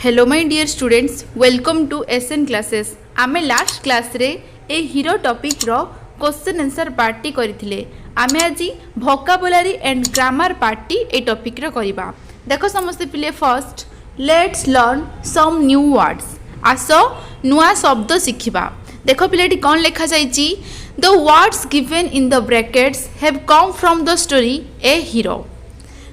Hello my dear students, welcome to SN classes. आमे last class रे a hero topic रो question answer पार्टी करथिले। आमे आज वोकाबुलरी एंड ग्रामर पार्टी ए टॉपिक रो करिबा। देखो समस्त पिले, first let's learn some new words. आसो नुआ शब्द शिखिबा। देखो पिलेटी कौन लिखा जाइछि, the words given in the brackets have come from the story a hero.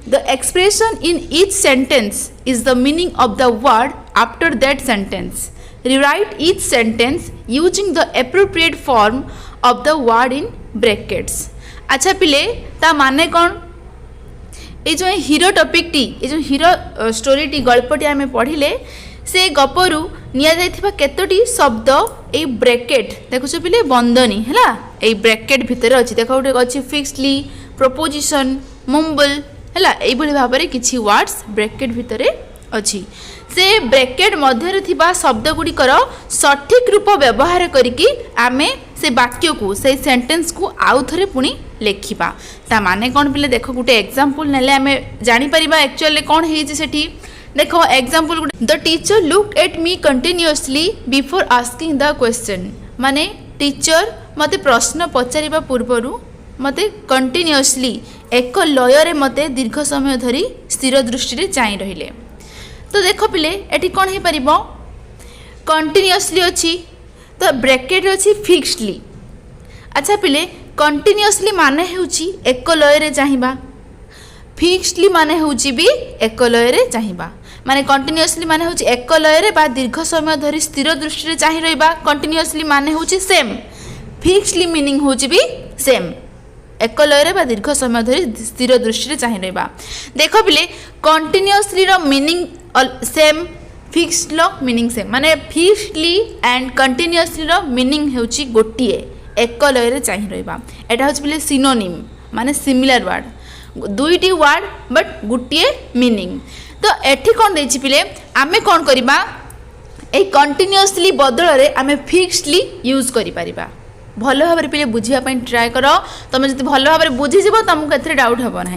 The expression in each sentence is the meaning of the word after that sentence. Rewrite each sentence using the appropriate form of the word in brackets. अच्छा पिले, ता माने कौन? ये जो hero topic T, ये जो hero story T गल्पटी आमे पढ़िले, से गपरु निया जाइथिबा केतोटी शब्द ए ब्रैकेट देखुछ पिले बंदनी हैला ए ब्रैकेट भितर अछि। देखो गोटे अछि फिक्सली, प्रपोजिशन, मुम्बल हैला एई भली भाबरे किछि वर्ड्स ब्रैकेट भितरे अछि। से ब्रैकेट मध्य थिबा शब्द गुड़िकर सठिक रूप व्यवहार करिकी आमे से वाक्य को से सेंटेंस को आउ थरे पुणी लेखिबा। ता माने कोन पिले, देखो गुटे एग्जांपल नेले आमे जानि परिबा एक्चुअली कोन हेछि सेठी। देखो example, the teacher looked at me continuously before asking the question. माने टीचर मते प्रश्न पचारिबा पूर्वरु मते कंटिन्यूअसली एक लୟରେ मते दीर्घ समय धरी स्थिर दृष्टि रे चाहि रहिले। तो देखो पिले एठी कोन हे परिबो, कंटिन्यूअसली अछि तो ब्रैकेट अछि फिक्सली। अच्छा पिले, कंटिन्यूअसली माने हेउची एक लୟରେ चाहिबा, फिक्सली माने हेउची भी एक लୟରେ चाहिबा। माने कंटिन्यूअसली माने हेउची एक लୟରେ बा दीर्घ समय धरी स्थिर दृष्टि रे चाहि रहबा। कंटिन्यूअसली माने हेउची सेम, फिक्सली मीनिंग होउची भी सेम, एक लୟରେ बा दीर्घ समय धरी स्थिर दृष्टि रे चाहि रहबा। देखो पिले, कंटिन्यूअसली रो मीनिंग सेम, फिक्स्ड रो मीनिंग सेम। माने फिक्सली एंड कंटिन्यूअसली रो मीनिंग हेउची गोटिए, एक लୟରେ चाहि रहबा। एटा होची पिले सिनोनिम, माने सिमिलर वर्ड, दुईटी वर्ड बट गोटिए मीनिंग। तो एठी कोन देछि पिले, आमे कोन करिबा, ए कंटिन्यूअसली बदल रे आमे फिक्सली यूज करि परिबा। भल भाव पे बुझापी ट्राए कर, तुम जो भल भाव बुझीज तुमको ए डाउट हम ना।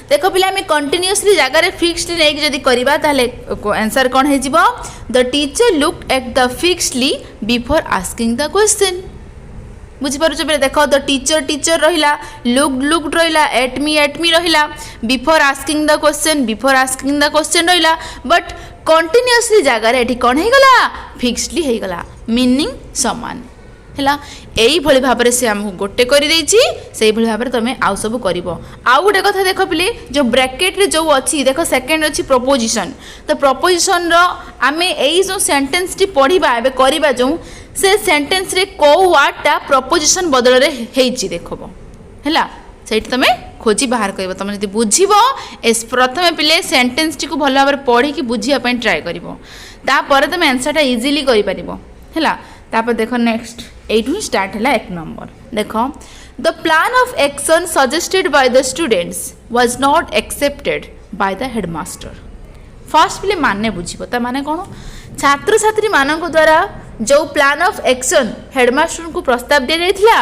देख पिला, आम कंटिन्यूअसली जगह फिक्सली नहीं जदि करवा ताले आंसर कौन हो, the teacher looked at the fixedly before asking the question. बुझीपार पे देख, द टीचर टीचर रहा, लुक्ड रहा, एट मी रहा, before asking the question, before asking the question रहा। बट कंटिन्यूअसली जगह ये कौन हो गला, फिक्सली हो गला, मीनिंग समान है। यही भाव में से आमको गोटे कर भाव में तुम आउ सब कर। आउ गोटे कथा देख पिले, जो ब्रैकेट रे जो अच्छी देख सेकेंड अच्छी प्रपोजिशन। तो प्रपोजिशन आम यही जो सेंटेंस टी पढ़ा एवं करवा जो से सेंटेंस रे को वर्डटा प्रपोजिशन बदल देखब है, से तुम खोजी बाहर कर। तुम जो बुझ प्रथम पिले सेंटेंस टी को भल भाव पढ़ी बुझापी ट्राए कर, तुम आंसरटा इजिली कर। तापर देखो नेक्स्ट एठू स्टार्ट है एक नंबर। देखो, the plan of action suggested by the students was not accepted by the headmaster. First पिले माने बुझिबो, ता माने कोन, छात्र छात्री मानक द्वारा जो प्लान ऑफ एक्शन हेडमास्टर को प्रस्ताव दिया जायथिला,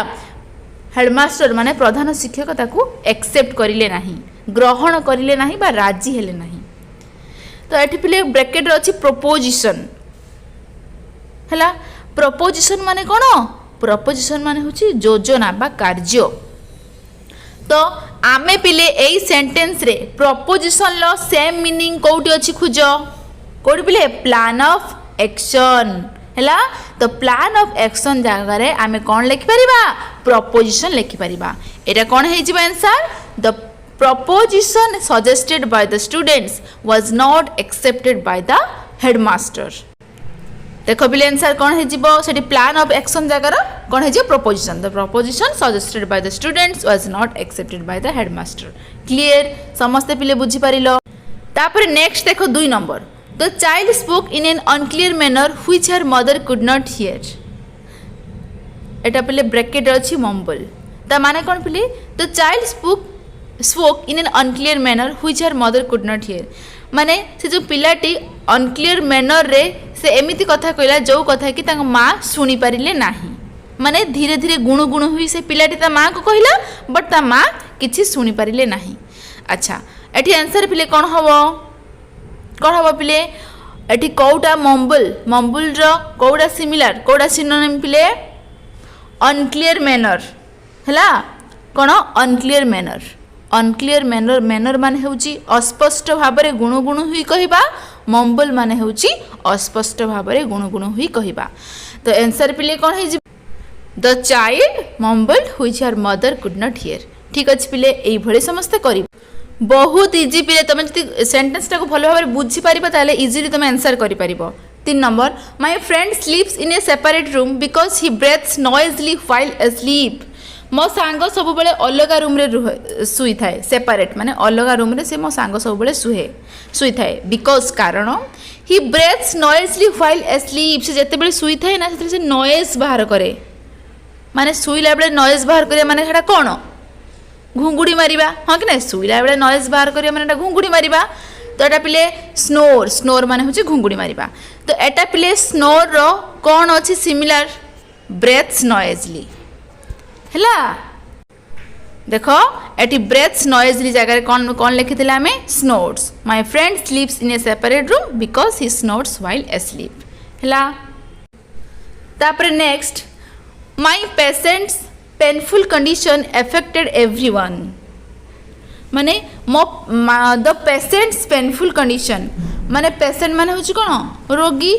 हेडमास्टर माने प्रधान शिक्षक ताकू एक्सेप्ट करिले नाही, ग्रहण करिले नाही बा राजी हेले नाही। तो एठी पिले ब्रैकेट रे अछि प्रपोजिशन हैला। प्रपोजिशन माने कौन, प्रपोजिशन माने होची योजना बा कार्य। तो आमे पिले एई सेंटेंस रे प्रपोजिशन लो सेम मीनिंग कोउटी अछि खुज, कोउटी पिले प्लान ऑफ एक्शन हैला। तो प्लान ऑफ एक्शन जगह रे आमे कोन लिखि परिबा, प्रपोजिशन लिखि परिबा। एटा कोन हे जिबा answer, the preposition suggested by the students was not accepted by the headmaster. देखो पिले आंसर कौन है, प्लान ऑफ एक्शन जगह कौन है preposition. The preposition suggested by the students was not accepted by the headmaster. Clear, समस्ते पिले बुझी पारिलो। तापर नेक्स्ट देखो 2 number, the child spoke in an unclear manner which her mother could not here. एटा पिले bracket अछि मम्बल। ता माने कौन पिले, the child spoke in an unclear manner which her mother could not here. माने से जो पिलाटी अनक्लियर मैनर रे से एमिति कथा कहला जो कथा कि तांग माँ शुणी पारिले नाही। माने धीरे धीरे गुणु गुणु हुई से पिलाटी ता माँ को कहला, बट ता माँ किछि शुणी पारिले नाही। अच्छा, एठी आंसर पिले कौन हम पिले, एटी कौटा मम्बल मम्बल कौटा सिमिलार कौटा सिनोनिम पिले अनक्लियर मैनर है कौन unclear manner unclear manner manner मान होची अस्पष्ट भाव में गुणु गुणु हुई कहवा मम्बल मान होची अस्पष्ट भाव में गुणु गुणु हुई कहवा तो आंसर पिले कौन है the child mumbled which her mother could not hear ठीक अच्छे पिले ये समस्ते कर बहुत इजी पिले तुम जो सेंटेंस टाक भल भाव बुझी पार इजिली तुम आंसर कर 3 number my friend स्लीप्स in A separate room because he breaths Noisli while asleep मो सांग सब बेले अलग रूम रे शुई थाए सेपरेट माने अलग रूम रे से मो सांग सब बेले शुई थाए बिकॉज कारण ही ब्रेथ्स नॉइजली व्हाइल asleep से जते बेले शुई थाए ना से नॉइज बाहर करे माने शुईला बेले नॉइज बाहर करे माने सेटा कोन घुंगुड़ी मारिबा हाँ कि ना शुईला बेले नॉइज बाहर करिया माने घुंगुड़ी मारिबा तो एटा पिले स्नोर स्नोर माने होची घुंगुड़ी मारिबा तो एटा पिले स्नोर रो कौन अच्छी सिमिलार ब्रेथ्स नॉइजली हैला देखो एटी ब्रेथ्स नॉइजली जगह कौन कौन लिखिथिले आमे snores my friend स्लीप्स in A separate room because he snores while asleep हैला तापर next my patients painful condition affected everyone माने मो द पेशेंट्स पेनफुल कंडीशन माने पेशेंट माने होची कोन रोगी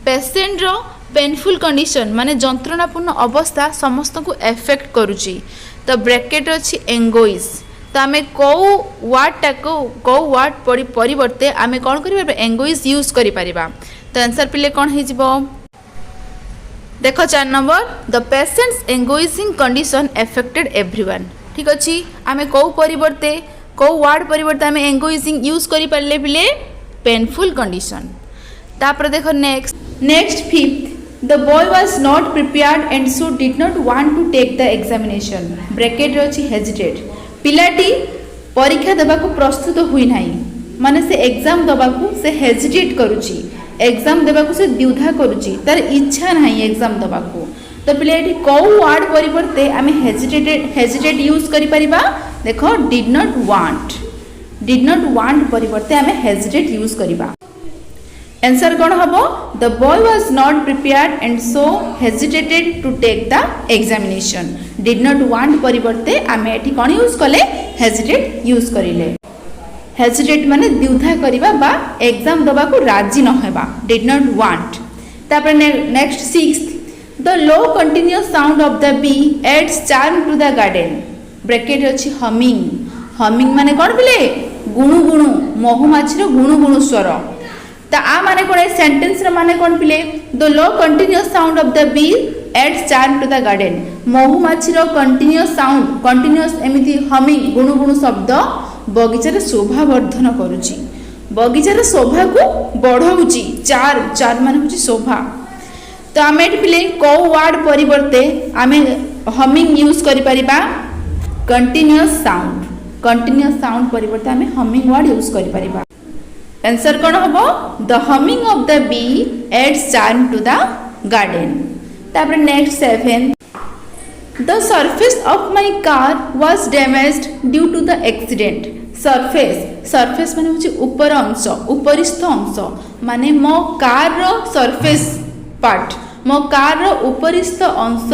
पेशेंट रो पेनफुल कंडीशन माने जंत्रणापूर्ण अवस्था समस्त को एफेक्ट करुची तो ब्रैकेट अच्छी एंगोइज तो आम कौ वार्ड टाक कौ वार्ड परिवर्ते आम कौन कर एंगोइज यूज कर तो आंसर पिले कौन हो देख 4 number the patients agonising condition affected everyone ठीक अच्छे आम कौ परिवर्ते कौ वार्ड परिवर्ते आम एंगोइजिंग यूज कर पारे पिले पेनफुल कंडीशन तापर देख next 5th The boy was not prepared and so did not want to take the examination. Bracket रे अछि hesitate. पिलाटी परीक्षा देबा को प्रस्तुत हुई नाही माने से एग्जाम देबा को से हेजिटेट करूची एग्जाम देबा को से द्विधा करूची तार इच्छा नाही एग्जाम देबा को तो पिलाटी को वर्ड परिवर्ते आमे हेजिटेट यूज करि परिबा देखो did not want परिवर्ते आमे हेजिटेट यूज करिबा आंसर कौन हम the boy was not prepared and so hesitated to take the examination did not want परिवर्ते आम ये कौन यूज कले हेजिटेट यूज करें हेजिटेट माने द्विधा करवा बा एग्जाम दबा को राजी न होबा डिड नॉट वांट तापर next 6th the low continuous sound of the bee adds charm to the garden bracket अछि हमिंग माने कौन पिले गुणु गुणु महुमाछी रो गुणु गुणु स्वर तो आ माने कौन सेंटेंस माने कौन पिले the low continuous sound of the bee adds charm to the garden महुमाछी रो कंटिन्यूअस साउंड कंटिन्यूअस एमिति हमिंग गुणु गुणु शब्द बगीचार शोभा वर्धन करुची बगीचार शोभा को बढ़ाउची चार माने होची शोभा तो आम ये पिले कौ वर्ड परिवर्ते आम हमिंग यूज करि परिबा कंटिन्यूअस साउंड परिवर्ते आम हमिंग वर्ड यूज करि परिबा आंसर कौन हम the humming of the bee adds charm to the garden तापर next 7 the surface of my car was damaged due to the accident surface माने होची ऊपर अंश उपरिस्थ अंश माने मो कार रो सरफेस पार्ट मो कार रो उपरिस्थ अंश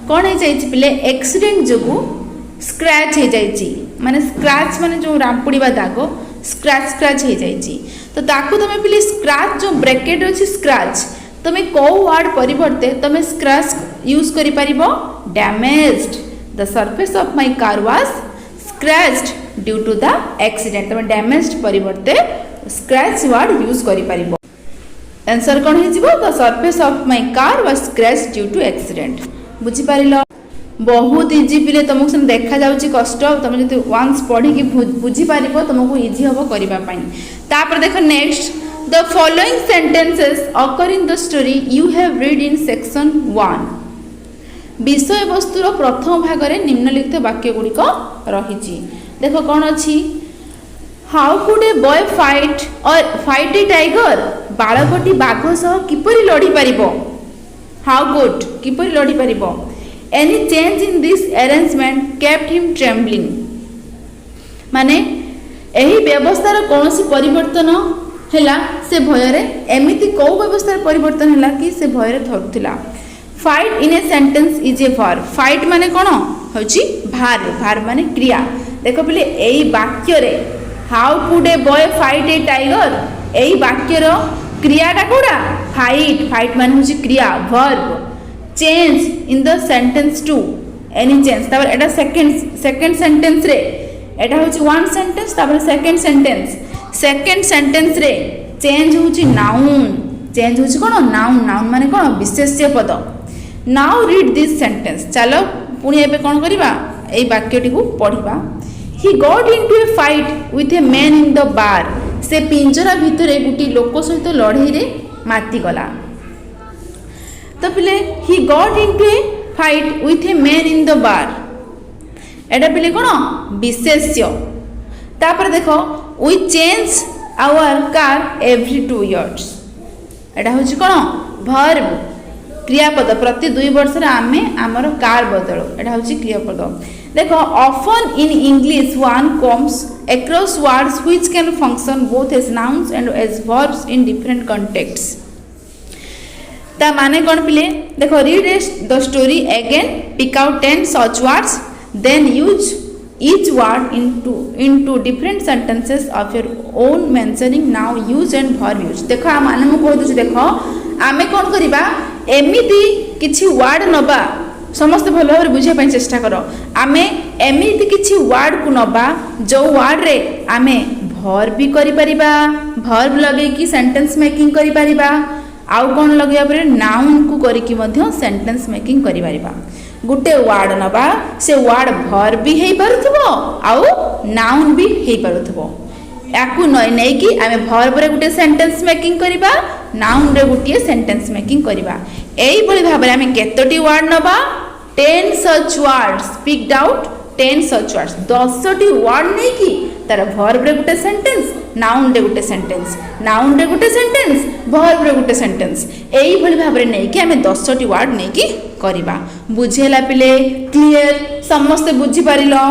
कौन है जाइछि पिले एक्सीडेंट जोगु स्क्रैच है जाइछि माने स्क्रैच माने जो रामपुड़ीबा दाग स्क्रैच हो जाइए तो ताकू तुम पिले स्क्रैच जो ब्रैकेट अच्छी स्क्रैच तुम कौ वर्ड परिवर्ते तुम स्क्रैच यूज कर damaged the surface of my car was scratched due to the accident तुम डैमेज्ड परिवर्ते स्क्रैच वर्ड यूज कर आंसर कौन हो the surface of my car was scratched due to accident बुझी पारिलो बहुत इजी पिले तुमको से देखा जाउची कष्ट तुम जो वंस पढ़ी बुझी पार तुमको इजी हम करने देख next the following sentences occur in the story you have read in section 1 विषय वस्तुर प्रथम भाग में निम्नलिखित वाक्य गुड़िक रही देख कौन अच्छी how could a boy fight a tiger बालकटी बाघ सह किपरि लड़ी पारिबो हाउ गुड किपरि लड़ी पारिबो any change in this arrangement kept him trembling माने एही व्यवस्थार कौन परिवर्तन ହେଲା से भयर एमती कौ व्यवस्था परिवर्तन है कि से भयर थरुला। Fight in a sentence is a verb. Fight माने कौन हूँ भार भार माने क्रिया। देख पे यही वाक्य how could a boy fight a tiger यही वाक्यर क्रियाटा कौटा फाइट। फाइट माने हूँ क्रिया verb. Change in the sentence to any change तापर एटा सेकंड सेंटेंस रे एटा हूँ वन सेंटेंस तापर सेकंड सेंटेंस रे चेंज हूँ नाउन। चेंज हूँ कौन नाउन। नाउन माने कौन विशेष्य पद। Now read this sentence. चलो पुणी एबे कौन करवा एई वाक्यटी को पढ़िबा। He got into a fight with a man in the बार। से पिंजरा भितर गोटे लोक सहित लड़ाई रे माती गला। तो पिले he got into a fight with a man in the bar एटा पिले कौन विशेष्य। तापर देखो we change our car every 2 years एटा हूँ कौन वर्ब क्रियापद। प्रति 2 वर्ष आमे आमर कार बदलू एटा हूँ क्रियापद। देखो often in English one comes across words which can function both as nouns and as verbs in different context. ता माने कौन पिले देखो read the story again pick out 10 such words then use each word into different sentences of your own mentioning now use and verb use। देखो आ माने मु कहू देखो आमे कौन करिबा एमिति किछि वर्ड नबा समस्त भल भाव बुझा चेष्टा कर। आमे एमिति किछि वर्ड को नबा जो वर्ड रे आमे वर्ब भी करि परिबा वर्ब लगे कि सेंटेंस मेकिंग करि परिबा आउ कौन लगे पर नाउन को करके मध्य सेंटेंस मेकिंग करि परिबा। गुटे वर्ड नबा से वर्ड वर्ब भी हेई पारुथबो आउ नाउन भी हेई पारुथबो। याकू नहीं कि आमे वर्ब रे गुटे सेंटेंस मेकिंग करिबा नाउन रे गुटे सेंटेंस मेकिंग करिबा। एई बळी भाबरे आमे केतोटी वर्ड नबा 10 such words picked out 10 such words 10टी word नहीं कि तार वर्ब रे गुटे सेंटेंस नाउन रे गुटे सेंटेंस नाउन रे गुटे सेंटेंस वर्ब रे गुटे सेंटेंस एई बळी भाबरे नहीं कि आमे 10टी वर्ड नहीं कि करिबा। बुझेला पिले क्लियर समस्त बुझी पारिलो।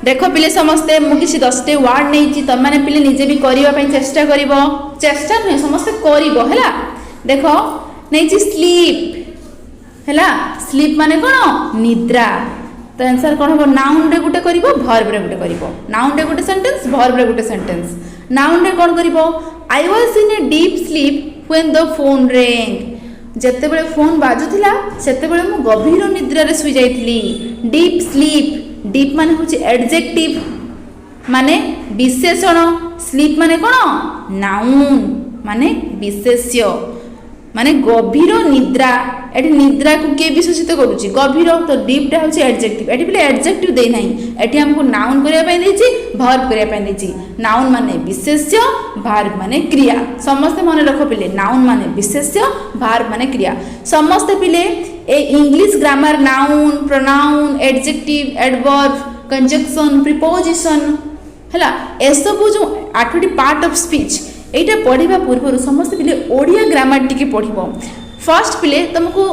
देखो पिले समस्ते मु किसी 10टी वर्ड नहीं तुम मैंने पिले निजे भी करने चेष्टा कर चेष्टा नुहे समस्ते कर। देखो नहीं स्लीप है स्लीप माने कौन निद्रा। तो आंसर कौन हम नाउन रे गुटे कर वर्ब रे गुटे कर नाउन रे गुटे सेंटेंस वर्ब रे गुटे सेंटेंस। नाउन रे कौन कर I was in a deep sleep when the phone रेंग। जेते बेले फोन बाजुला सेते बेले मु गभीर निद्रा रे सुई जाइतली। डीप स्लीप डीप माने हूँ एडजेक्टिव माने विशेषण स्लीप माने कौन नाउन माने विशेष्य माने गभीर निद्रा। एटी निद्रा को किए विशेषित करुच्ची गभीर तो डीपटा हूँ एडजेक्टिव एटी पे एडजेक्टिव दे ना एटी हमको नाउन करने वर्ब करने। नाउन माने विशेष्य वर्ब माने क्रिया। समस्ते मन रख पिले नाउन माने विशेष्य वर्ब माने क्रिया। समस्ते पिले ए English grammar noun pronoun adjective adverb conjunction preposition है ए सब जो 8टी पार्ट ऑफ स्पीच एटा पढ़ा पूर्व समस्त पिले ओडिया ग्रामर टी पढ़। फर्स्ट पिले तुमको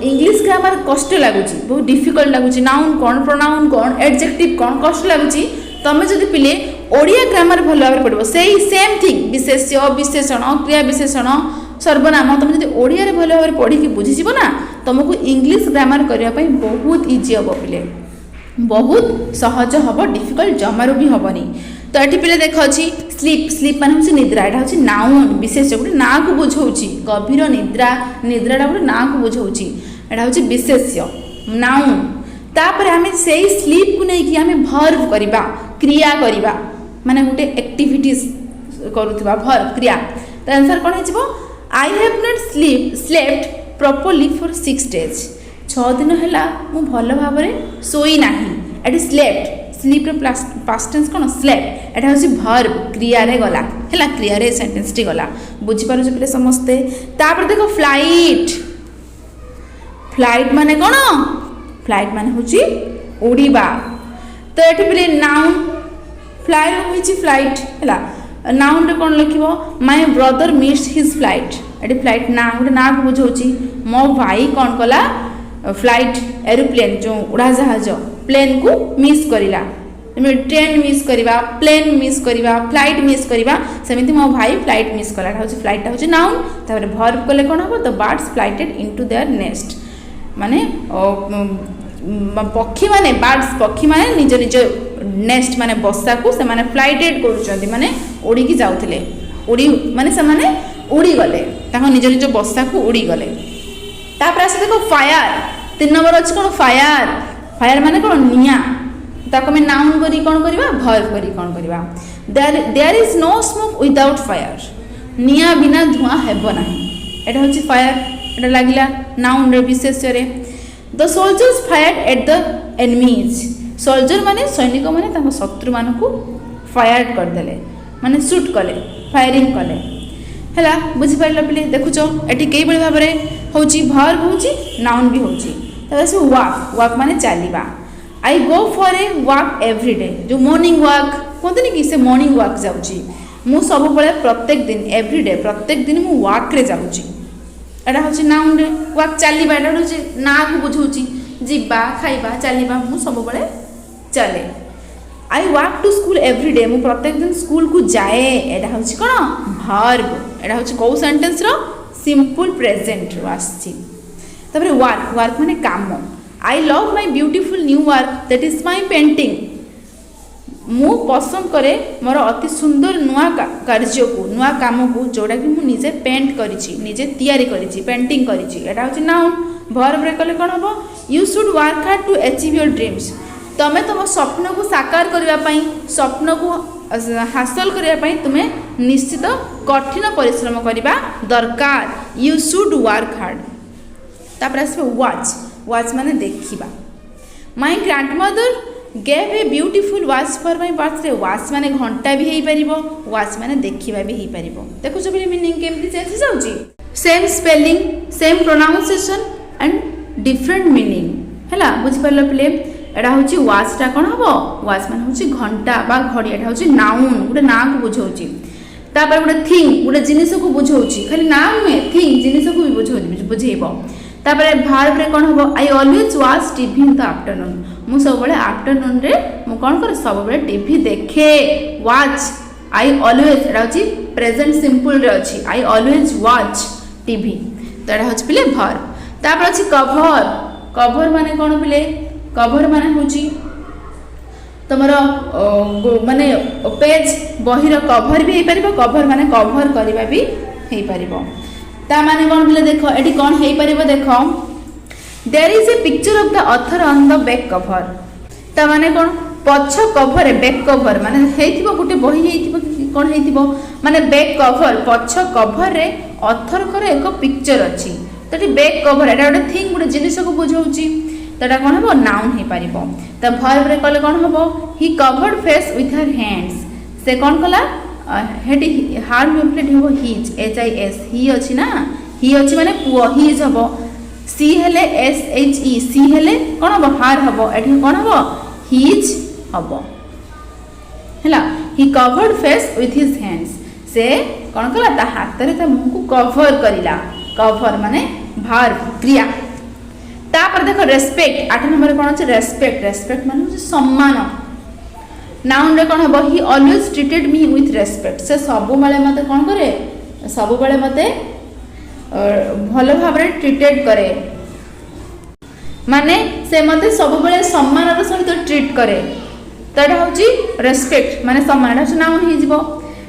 इंग्लिश ग्रामर कष्ट लगुच बहुत डिफिकल्ट लगुच नाउन कौन प्रोनाउन कौन एडजेक्टिव कौन कष्ट लगुच तुम्हें जब पिले ओडिया ग्रामर भल भाव पढ़ो से सेम थिंग विशेष्य विशेषण क्रिया विशेषण सर्वनाम तुम जब ओडिया भल भाव पढ़ी बुझीज ना तुमको इंग्लिश ग्रामर करने बहुत इजी हम पिले बहुत सहज हम डिफिकल्ट जमारू भी हेनी। तो ये पिले देख अच्छी स्लीप स्लीप मान हूँ निद्रा यहाँ हूँ नाउन विशेष गोटे ना को बुझाऊँगी गभीर निद्रा निद्राटा गोटे ना को बुझाऊँगी यहाँ हूँ विशेष्य नाउन। तापर आम से स्लीप को लेकिन आम वर्ब करवा क्रिया करवा माने गोटे एक्टिविटीज करुवा वर्ब क्रिया। तो आंसर कौन हो I have not slept properly for 6 days 6 दिन है मु भल भाव सोई ना एटी स्लेप्ट स्लीप पास्ट टेंस कौन स्लेप्ट एटा हूँ वर्ब क्रिया रे गला है क्रिया रे सेंटेंस टी गला बुझीपार पे समस्ते। तापर देखो फ्लाइट फ्लाइट माने कौन फ्लाइट माने हूँ उड़ीबा। तो ये पे नाउन फ्लाई हूँ फ्लाइट है नाउन रे कौन लिख my brother missed his flight ये फ्लाइट ना गोटे ना को बुझाऊँगी मो भाई कौन कला फ्लाइट एरोप्लेन जो उड़ाजहाज प्लेन को मिस करिला ट्रेन मिस करवा, प्लेन मिस करवा, फ्लाइट मिस करवा, सेमिति मो भाई फ्लाइट मिस कला हूँ फ्लाइट हूँ नाउन। तापर वर्ब कले कौन हम the birds flighted into their nest माने पक्षी माने बर्ड्स पक्षी माने निज निज नेस्ट माने बसा को से माने फ्लाइटेड करूछंती माने उड़ी की जाउथिले उड़ी माने से माने उड़ी गले ताको निज निज बसा को उड़ी गले। तापर आसे देखो फायर 3 नंबर अछि कोन फायर फायर माने कोन निया ताको में नाउन करी कोन करबा वर्ब करी कोन करबा there is no smoke without fire निया बिना धुआं हेबो नाही एटा होछि फायर एटा लागिला नाउन रे विशेष्य रे। The soldiers fired at the enemies soldier माने सैनिक माने ताको शत्रु मान को फायर कर देले माने शूट कले फायरिंग कले हैला बुझि पारला पिले देखुचो एठी केई बळे भाबरे होची वर्ब होची नाउन भी होची तबे से वॉक वॉक माने चालिबा I go for a walk every day जो मॉर्निंग वॉक कोंतनी कि से मॉर्निंग वॉक जाउची मु सब बळे प्रत्येक दिन एवरी डे प्रत्येक दिन मु वॉक रे जाउची एटा होची नाउन रे वॉक चालिबा एटा होची ना को बुझौची जिबा खाइबा चालिबा मु सब बळे चले। I walk to school every day मु प्रत्येक दिन स्कूल को जाए एटा होची कोन वर्ब एटा होची को सेंटेंस रो सिंपल प्रेजेंट रो आछि। तबरे वर्क वर्क माने काम I love my beautiful new work that is my painting मु पसंद करे मोर अति सुंदर नुआ कार्य को नुआ काम को जोड़ा कि मु निजे पेंट करिछि निजे तयारी करिछि पेंटिंग करिछि एटा होछि नाउन। वर्ब रे कले कोन हबो you should work hard to achieve your dreams तमे तुम स्वप्न को साकार करबा पई स्वप्न को हासिल करबा पई तुमे निश्चित कठिन परिश्रम करबा दरकार यू शुड वर्क हार्ड। तापर आसे वॉच वॉच माने देखिबा my grandmother gave a beautiful watch for my birthday watch माने घंटा भी हेई परिबो वॉच माने देखिबा भी हेई परिबो देखो सब मीनिंग केमती चेंज जाउची same spelling same pronunciation and different meaning हैला बुझि परलो प्ले एटा होची वॉचटा कोन हबो वॉच माने होची घंटा बा घड़ी एटा होची नाउन गुटे ना को बुझौची। तापर गुटे थिंग गुटे जिनिस को बुझौची खाली ना नुहे थिंग जिनिस को भी बुझौची बुझेइबो। तापर वर्ब रे कोन हबो I always watch TV in the afternoon मु सब बळे आफ्टरनून रे मु कोन करे सब बळे टीवी देखे वॉच आई ऑलवेज एटा होची प्रेजेंट सिंपल रे अछि आई ऑलवेज वॉच टीवी तो एटा होची पिले वर्ब। तापर अछि कवर कवर माने कोन पिले कवर माने होची तमरो माने पेज बहिर कवर भी हे परिबो कवर माने कवर करबा भी हे परिबो ता माने कोन पिले देखो एठी कोन हे परिबो देखो there is a picture of the author on the back cover ता माने कोन पछ कवर बैक कवर माने हेथिबो गुटे बही हेथिबो कोन हेथिबो माने बैक कवर पछ कवर रे ऑथर करे एक पिक्चर अछि तटी बैक कवर एटा गुटे थिंग गुटे जिनिस को बुझौची तटा कोन हबो नाउन हे परिबो। त वर्ब रे कले कोन हबो he covered face with her hands से कोन कला हेडी हार्ड म्यूप्लेट हबो हिज एच आई एस ही अछि ना ही अछि माने पुओ हिज हबो सी हेले एस एच ई सी हेले कोन हबो हार हबो एठी कोन हबो हिज हबो हैला he covered face with his hands से कोन कला ता हाथ रे ता मुंह को कवर करिला कवर माने वर्ब क्रिया। तापर देखो रेस्पेक्ट 8 नंबर कोन अछि रेस्पेक्ट रेस्पेक्ट माने सम्मान नाउन रे कोन हबो ही always treated me with respect से सब बेले मते कोन करे सब बेले मते भलो भाबरे ट्रीटेड करे माने से मते सब बेले सम्मान रो सहित ट्रीट करे तो एटा होची रेस्पेक्ट माने सम्मान एटा नाउन ही जिवो।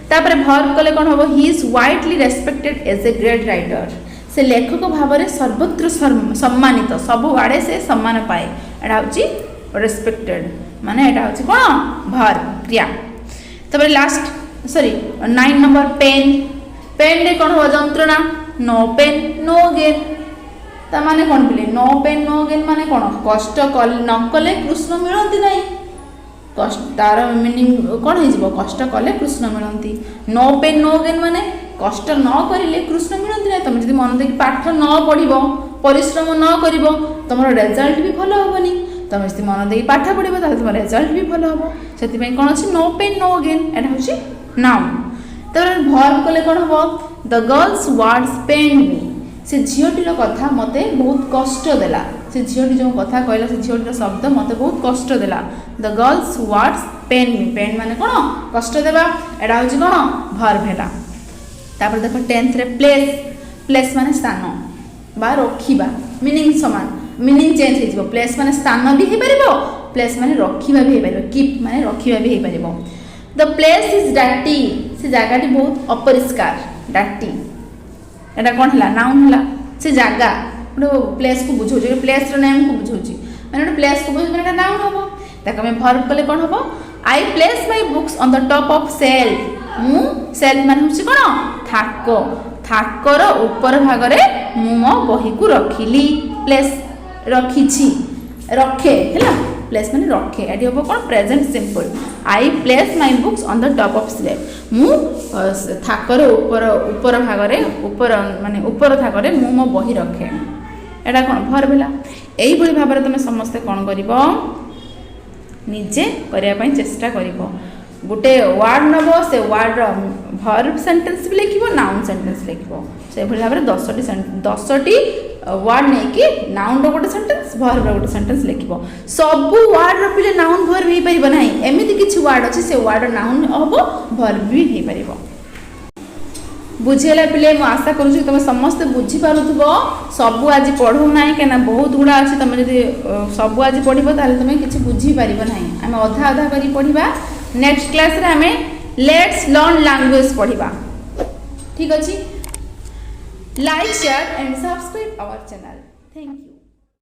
तापर वर्ब कले कोन हबो he is widely respected as a great writer से लेखक भाव में सर्वत्र सम्मानित सब आड़े से सम्मान पाए एटा होची रेस्पेक्टेड माने एटा होची कोन वर्ब क्रिया। तबे last sorry 9 number pain pain रे कोन हो जंत्रणा नो पेन नो गेन ता माने कोन बिले नो पेन नो गेन माने कोन कष्ट न कले कृष्ण मिलंती नाही कष्ट तार मीनिंग कोन हे जिवो कष्ट कले कृष्ण मिलंती नो पेन नो गेन माने कष्ट न करिले कृष्ण मिलंती नाही तुम जदि मन देकी पाठ न पढिबो परिश्रम न करिवो तमरो रिजल्ट भी भलो होबनी तुम जदि मन देकी पाठ पढिबो ताले तमरो रिजल्ट भी भलो होबो सेति पई कोन अछि नो पेन नो गेन एटा होछि नाउन। तर वर्ब कले कोन होबो द गर्ल्स वर्ड्स पेन मी से झियोटिर कथा मते बहुत कष्ट देला से से झीटी जो कथा कहला से झीटर शब्द मत बहुत कष्ट देला the girls words pain me pain माने कौन कष्ट देवा एटा हूँ कौन भर्ब है तापर देख 10th रे प्लेस प्लेस माने स्थान बा रखिबा मीनिंग समान मीनिंग चेंज हो प्लेस माने स्थान भी हो पारिबो प्लेस माने रखिबा भी हो पारिबो कीप माने रखिबा भी हो पारिबो द प्लेस इज डाटी से जगह बहुत अपरिष्कार डाटी एटा कौन है नाउन है से जगह गोटे प्लेस को बुझाऊँ प्लेस नेम को बुझाऊँ मैंने गोटे प्लेस को बुझे मैंने नाउन हम ताकि आम भर्ब कले कौन हम I place my books on the top of self मु सेल्फ मान हूँ कौन थाक थाकर ऊपर भागरे मु मो बही को रखिली प्लेस रखी रखे है प्लेस माने रखे एटी हम कौन present simple I place my books on the top of slab मु थाकर ऊपर भागरे ऊपर माने ऊपर थाकरे मु मो बही रखे एटा कौन भर्ब है यही भाव में तुम समस्ते कौन कर निजे करने चेष्टा कर गोटे वार्ड नब से वार्ड भर्ब सेंटेंस भी लिखो नाउन सेंटेंस लिखो से भाव में 10टी वार्ड नहीं कि नाउन रोटे सेंटेंस भर्ब रोटे सेंटेंस लिखो सबू वार्ड रखिले नाउन भर्ब हो पार ना एमती किसी वार्ड अच्छे से वार्ड नाउन हम भर्ब भी हो पार बुझेला पिले मु आशा करूँ तुम समस्ते बुझीपारुव सबू आज पढ़ू ना कहीं बहुत गुड़ा अच्छे तुम जब सबू आज पढ़ तुम किसी बुझीपार ना आम अधा अधा कर पढ़ा नेक्स्ट क्लास रे आमे लेट्स लर्न लैंग्वेज पढ़ा ठीक अच्छे like share and subscribe our channel thank you.